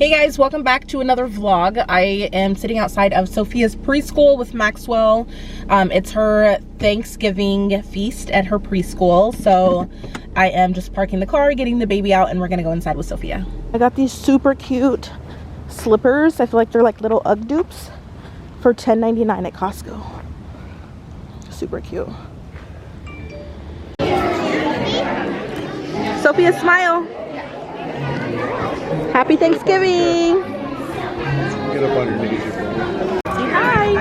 Hey guys, welcome back to another vlog. I am sitting outside of Sophia's preschool with Maxwell. It's her Thanksgiving feast at her preschool, so I am just parking the car, getting the baby out, and we're gonna go inside with Sophia. I got these super cute slippers. I feel like they're like little Ugg dupes for $10.99 at Costco. Super cute. Sophia, smile. Happy Thanksgiving. Get up on your knees. Say hi.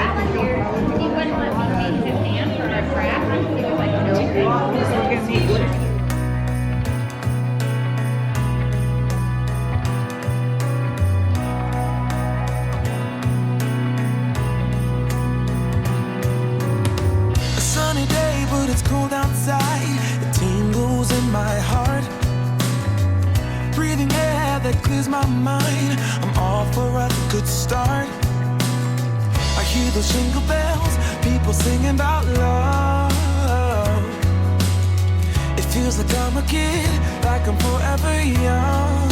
A sunny day, but it's cold outside. It tingles in my heart. Breathing air that clears my mind. I'm all for a good start. I hear those jingle bells, people singing about love. It feels like I'm a kid, like I'm forever young.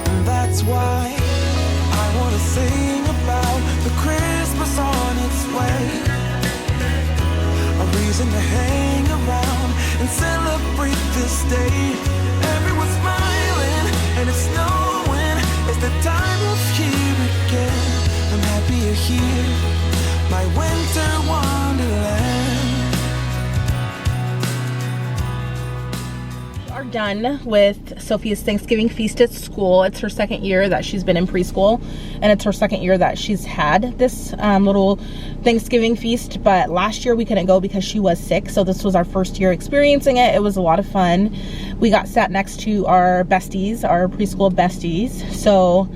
And that's why I wanna sing about the Christmas on its way. A reason to hang around and celebrate this day. Everyone's smiling and it's snowing. It's the time of year again. I'm happy you're here, my winter wonderland. We are done with Sophia's Thanksgiving feast at school. It's her second year that she's been in preschool, and it's her second year that she's had this little Thanksgiving feast. But last year we couldn't go because she was sick, so this was our first year experiencing it. It was a lot of fun. We got sat next to our besties, our preschool besties, so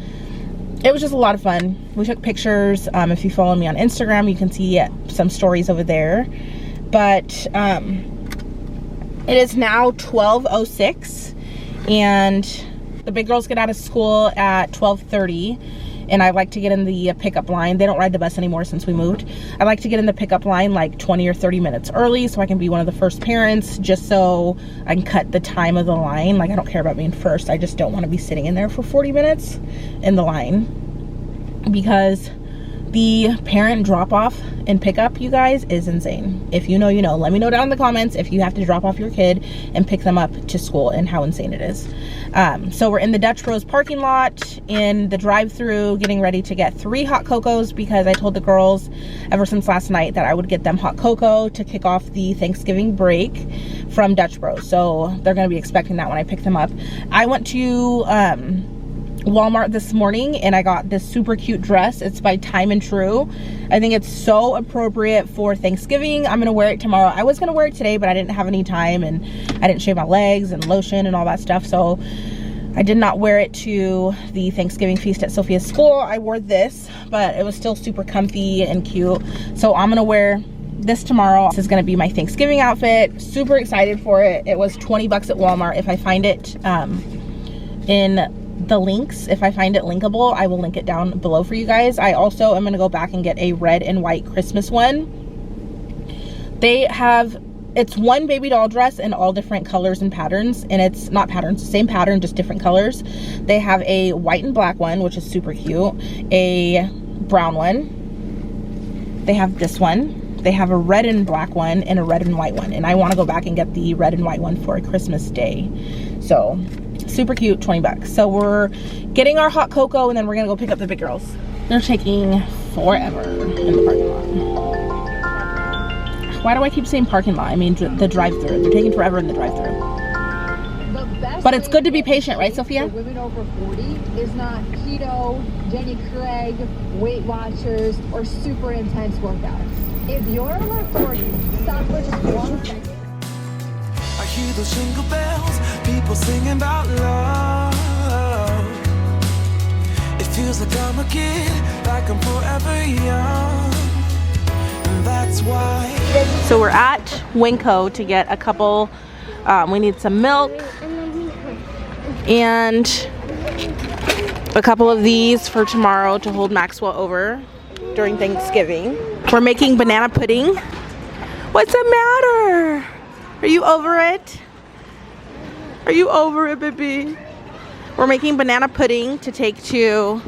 it was just a lot of fun. We took pictures. If you follow me on Instagram, you can see some stories over there. But it is now 12:06 and the big girls get out of school at 12:30, and I like to get in the pickup line. They don't ride the bus anymore since we moved. I like to get in the pickup line like 20 or 30 minutes early so I can be one of the first parents, just so I can cut the time of the line. Like, I don't care about being first. I just don't want to be sitting in there for 40 minutes in the line, because the parent drop-off and pickup, you guys, is insane. If you know, you know. Let me know down in the comments if you have to drop off your kid and pick them up to school and how insane it is. So we're in the Dutch Bros parking lot in the drive-thru getting ready to get 3 hot cocos, because I told the girls ever since last night that I would get them hot cocoa to kick off the Thanksgiving break from Dutch Bros. So they're going to be expecting that when I pick them up. I went to Walmart this morning and I got this super cute dress. It's by Time and True. I think it's so appropriate for Thanksgiving. I'm gonna wear it tomorrow. I was gonna wear it today, but I didn't have any time, and I didn't shave my legs and lotion and all that stuff, so I did not wear it to the Thanksgiving feast at Sophia's school. I wore this, but it was still super comfy and cute, so I'm gonna wear this tomorrow. This is gonna be my Thanksgiving outfit. Super excited for it. It was 20 bucks at Walmart. If I find it in the links, if I find it linkable, I will link it down below for you guys. I also am gonna go back and get a red and white Christmas one. They have, it's one baby doll dress in all different colors and patterns, and it's not patterns, same pattern, just different colors. They have a white and black one, which is super cute, a brown one, they have this one, they have a red and black one, and a red and white one, and I want to go back and get the red and white one for Christmas Day. So super cute, 20 bucks. So we're getting our hot cocoa, and then we're gonna go pick up the big girls. They're taking forever in the parking lot. Why do I keep saying parking lot? I mean the drive-thru. They're taking forever in the drive-thru. But it's good to be patient, right, Sophia? For women over 40 is not keto, Jenny Craig, Weight Watchers, or super intense workouts. If you're over 40, stop for just 1 second. I hear those jingle bells, people singing about love. It feels like I'm a kid, like I'm forever young. And that's why. So we're at WinCo to get a couple, we need some milk and a couple of these for tomorrow to hold Maxwell over during Thanksgiving. We're making banana pudding. What's the matter? Are you over it? Are you over it, baby? We're making banana pudding to take to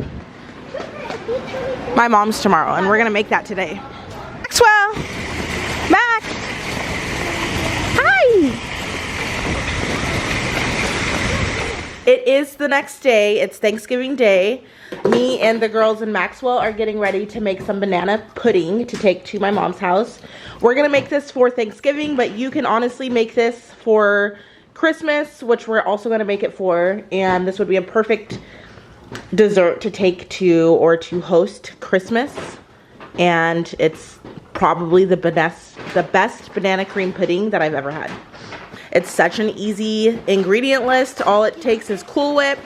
my mom's tomorrow, and we're gonna make that today. Maxwell! Mac! Hi! It is the next day. It's Thanksgiving Day. Me and the girls and Maxwell are getting ready to make some banana pudding to take to my mom's house. We're gonna make this for Thanksgiving, but you can honestly make this for Christmas, which we're also gonna make it for, and this would be a perfect dessert to take to or to host Christmas. And it's probably the best banana cream pudding that I've ever had. It's such an easy ingredient list. All it takes is Cool Whip,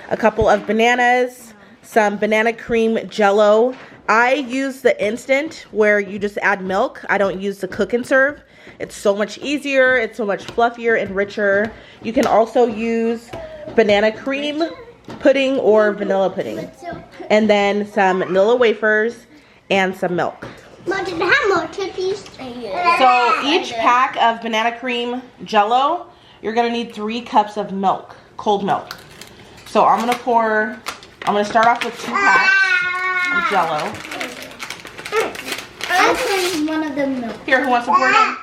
a couple of bananas, some banana cream jello. I use the instant where you just add milk. I don't use the cook and serve. It's so much easier. It's so much fluffier and richer. You can also use banana cream pudding or vanilla pudding. And then some vanilla wafers and some milk. Mom, did I have more cookies? So each pack of banana cream jello, you're gonna need 3 cups of milk, cold milk. So I'm gonna start off with 2 packs of jello. I'm pouring one of the milk. Here, who wants to pour it in?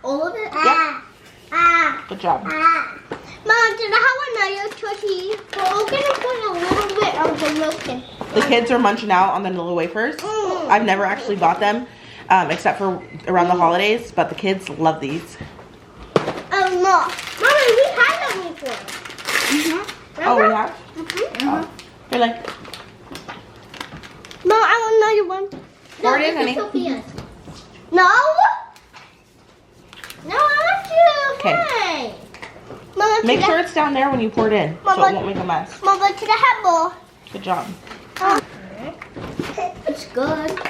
All of it? Yep. Good job. Mom, did I have another cookie? We're gonna put a little bit of the milk in. The kids are munching out on the vanilla wafers. I've never actually bought them, except for around the holidays, but the kids love these. Oh, no. Mommy, we had them before. Oh, we have? Oh. You're like, Mom, I want another one. pour it in, honey. Sophia's. No? No, I want you. Okay. Mama, Make sure it's down there when you pour it in, so it won't make a mess. Mama, can I have more? Good job. It's good.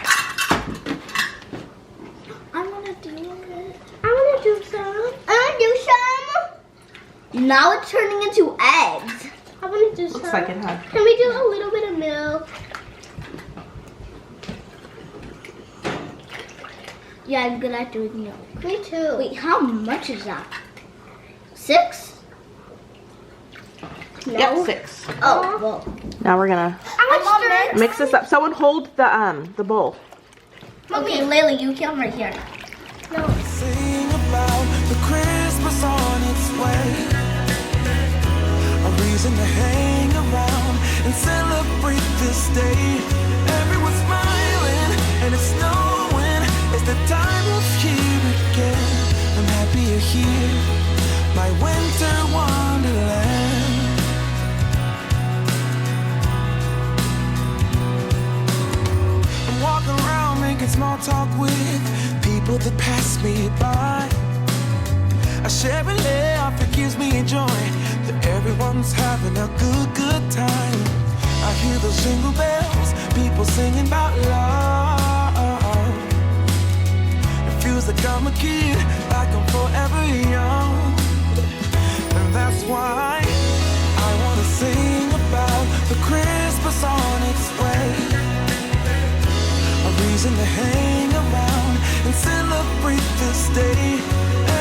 I want to do it. I want to do some. I want to do some. Now it's turning into eggs. I want to do some. Looks like it, huh? Can we do a little bit of milk? Yeah, I'm good at doing milk. Me too. Wait, how much is that? 6? No. Yep, 6. Oh, well. Now we're gonna mix this up. Someone hold the bowl. Okay, Lily, you come right here. No. Sing about the Christmas on its way. A reason to hang around and celebrate this day. Everyone's smiling and it's snowing. It's the time of year again. I'm happy you're here, my winter wonderland. I'm walking around making small talk with people that pass me by. I share a laugh, it gives me joy that everyone's having a good time. I hear those jingle bells, people singing about love. It feels like I'm a kid, like I'm forever young. And that's why I wanna sing about the Christmas on its way. A reason to hang around and celebrate this day.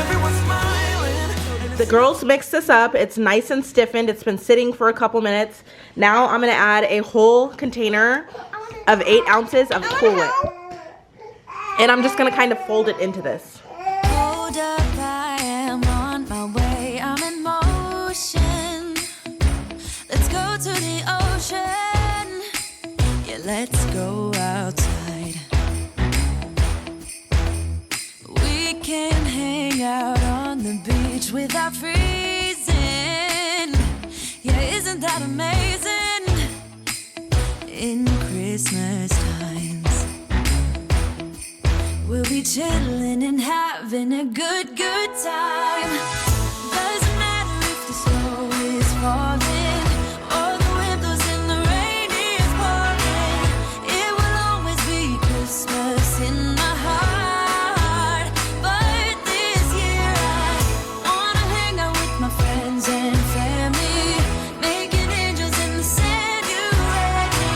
Everyone's smiling. The girls mixed this up. It's nice and stiffened. It's been sitting for a couple minutes. Now I'm gonna add a whole container of 8 ounces of Cool Whip. And I'm just gonna kind of fold it into this. Hold up, I am on my way. I'm in motion. Let's go to the ocean. Yeah, let's go outside. We can hang out on the beach without freezing. Yeah, isn't that amazing? In Christmas times, we'll be chilling and having a good time. Doesn't matter if the snow is falling or the windows in the rain is pouring. It will always be Christmas in my heart. But this year I wanna hang out with my friends and family, making angels in the sand. You ready?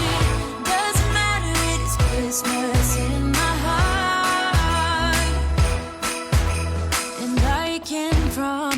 Doesn't matter, it is Christmas in my heart. And I can promise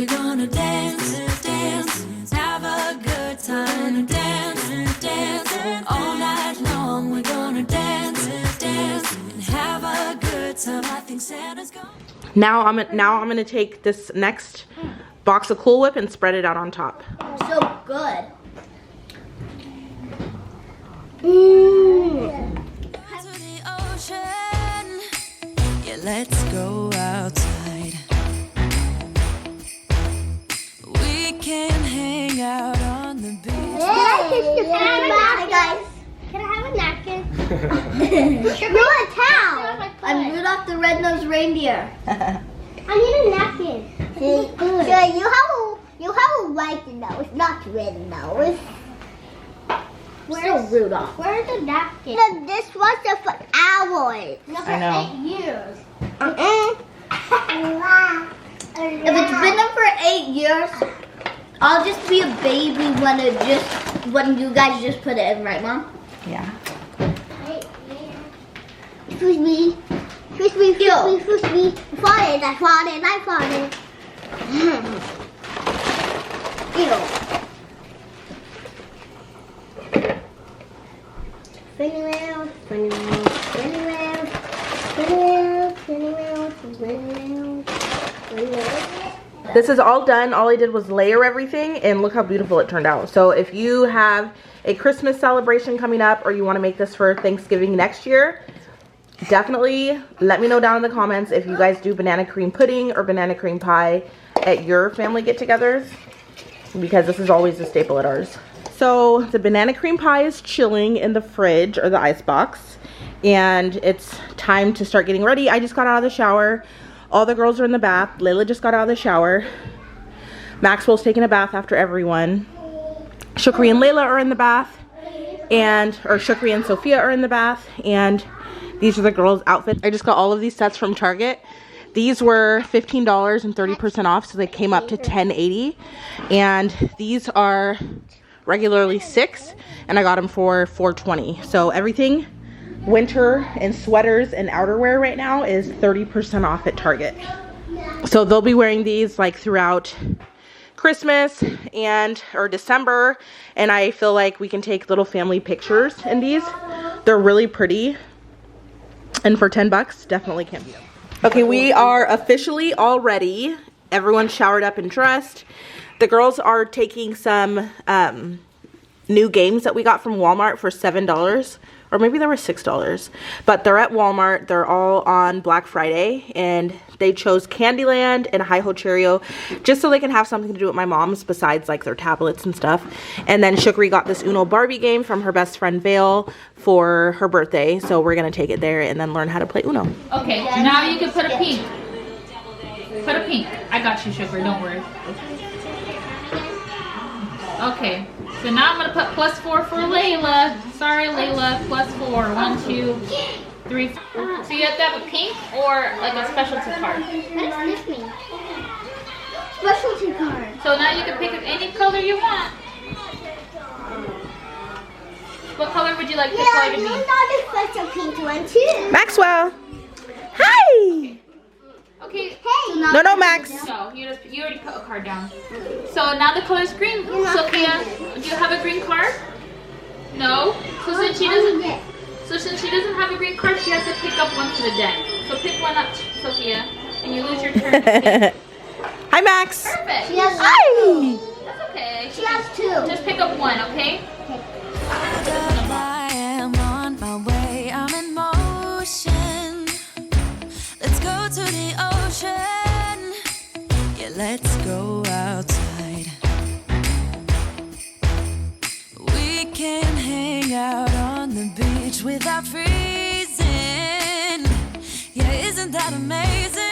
we're gonna dance, dance, have a good time. Dance, dance, all night long. We're gonna dance, dance, and have a good time. I think Santa's gonna... Now I'm gonna take this next box of Cool Whip and spread it out on top. So good. Mmm. To the ocean, yeah, let's go outside. We can hang out on the beach. Hi guys. Can I have a napkin? No, a towel. I'm Rudolph the Red-Nosed Reindeer. I need a napkin. So you have a white nose, not red nose. Where's Rudolph? Where's the napkin? No, this was for hours. No, for I know. 8 years. If it's been up for 8 years, I'll just be a baby when you guys just put it in, right, Mom? Yeah. Push me. Push me, push me. I farted. Ew. Spinning around, spinning around, spinning around, spinning around, spinning around, spinning around, spinning around. This is all done. All I did was layer everything, and look how beautiful it turned out. So if you have a Christmas celebration coming up, or you want to make this for Thanksgiving next year, definitely let me know down in the comments if you guys do banana cream pudding or banana cream pie at your family get-togethers, because this is always a staple at ours. So the banana cream pie is chilling in the fridge or the ice box, and it's time to start getting ready. I just got out of the shower. All the girls are in the bath. Layla just got out of the shower. Maxwell's taking a bath after everyone. Shukri and Layla are in the bath, or Shukri and Sophia are in the bath, and these are the girls' outfits. I just got all of these sets from Target. These were $15 and 30% off, so they came up to $10.80, and these are regularly $6, and I got them for $4.20. So everything winter and sweaters and outerwear right now is 30% off at Target. So they'll be wearing these like throughout Christmas or December, and I feel like we can take little family pictures in these. They're really pretty, and for 10 bucks, definitely can't beat them. Okay, we are officially all ready. Everyone's showered up and dressed. The girls are taking some new games that we got from Walmart for $7, or maybe they were $6, but they're at Walmart. They're all on Black Friday, and they chose Candyland and Hi-Ho Cheerio just so they can have something to do with my mom's besides like their tablets and stuff. And then Shukri got this Uno Barbie game from her best friend Vale for her birthday, so we're gonna take it there and then learn how to play Uno. Okay, now you can put a pink. Put a pink. I got you, Shukri, don't worry. Okay, so now I'm gonna put +4 for Layla. Sorry, Layla, +4. 1, 2, 3, 4. So you have to have a pink or like a specialty card. What does this mean? Specialty card. So now you can pick any color you want. What color would you like the card to be? Yeah, you got a special pink one too. Maxwell! Hi! Okay. Hey. No, Max. No, you already put a card down. So now the color's green. Sophia, do you have a green card? No. So since she doesn't have a green card, she has to pick up one for the deck. So pick one up, Sophia, and you lose your turn. Hi, Max. Perfect. She has Hi. That's okay. She has 2. Just pick up one, okay? I am on my way, I'm in motion. Let's go to the ocean. Yeah, let's go outside. We can hang out on the beach without freezing. Yeah, isn't that amazing?